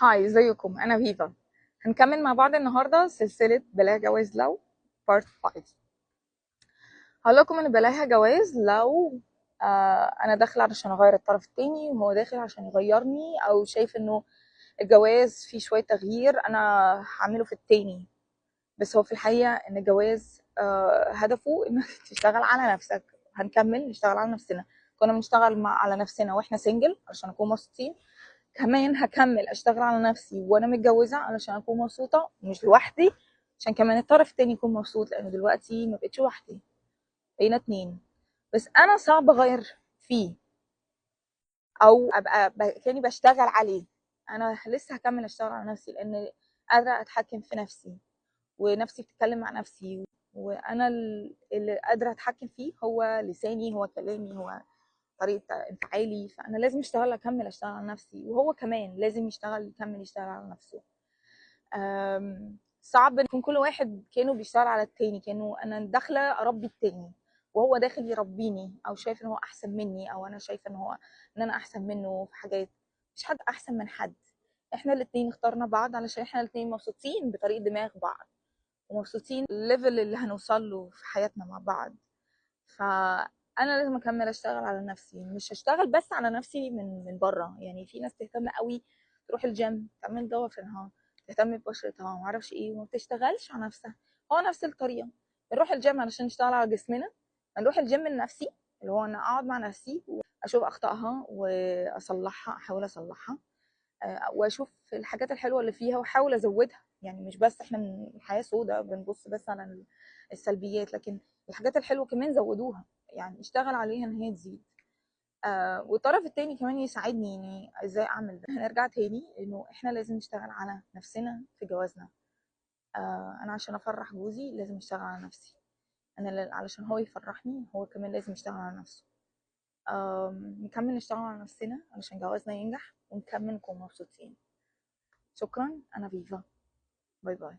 هاي، ازيكم؟ انا فيفا. هنكمل مع بعض النهارده سلسله بلاها جواز لو بارت 5. هقول لكم ان بلاها جواز لو انا داخله علشان اغير الطرف التاني وهو داخل عشان يغيرني، او شايف انه الجواز فيه شويه تغيير انا هعمله في التاني. بس هو في الحقيقه ان الجواز هدفه انك تشتغل على نفسك. هنكمل نشتغل على نفسنا. كنا بنشتغل على نفسنا واحنا سنجل علشان نكون مبسوطين. كمان هكمل اشتغل على نفسي وانا متجوزه علشان اكون مبسوطه مش لوحدي، عشان كمان الطرف التاني يكون مبسوط، لانه دلوقتي ما بقتش لوحدي، بقينا اتنين. بس انا صعب اغير فيه او ابقى كاني بشتغل عليه. انا لسه هكمل اشتغل على نفسي لان قادره اتحكم في نفسي، ونفسي بتتكلم مع نفسي، وانا اللي قادره اتحكم فيه هو لساني، هو كلامي، هو طريقه انفعالي. فانا لازم اشتغل، اكمل اشتغل على نفسي، وهو كمان لازم يشتغل، يكمل يشتغل على نفسه. صعب ان يكون كل واحد كانه بيشتغل على التاني، كانه انا داخله اربي التاني وهو داخل يربيني، او شايف ان هو احسن مني، او انا شايفه ان انا احسن منه في حاجات. مش حد احسن من حد، احنا الاتنين اخترنا بعض علشان احنا الاتنين مبسوطين بطريقه دماغ بعض، ومبسوطين الليفل اللي هنوصل له في حياتنا مع بعض. فانا لازم اكمل اشتغل على نفسي، مش هشتغل بس على نفسي من بره. يعني في ناس تهتم قوي، تروح الجيم، تعمل ضوافرها، تهتم ببشرتها، ما اعرفش ايه، وما بتشتغلش على نفسها. هو نفس الطريقه، بنروح الجيم علشان نشتغل على جسمنا، نروح الجيم لنفسي، اللي هو انا اقعد مع نفسي واشوف اخطائها واصلحها، احاول اصلحها، واشوف الحاجات الحلوه اللي فيها واحاول ازودها. يعني مش بس احنا من الحياه سودة بنبص بس على السلبيات، لكن الحاجات الحلوه كمان زودوها، يعني اشتغل عليها ان هي تزيد. والطرف التاني كمان يساعدني يعني ازاي اعمل ده. هنرجع تاني انه احنا لازم نشتغل على نفسنا في جوازنا. انا عشان افرح جوزي لازم اشتغل على نفسي، انا علشان هو يفرحني هو كمان لازم يشتغل على نفسه. نكمل نشتغل على نفسنا علشان جوازنا ينجح ونكمل نكون مبسوطين. شكرا، انا فيفا. باي باي.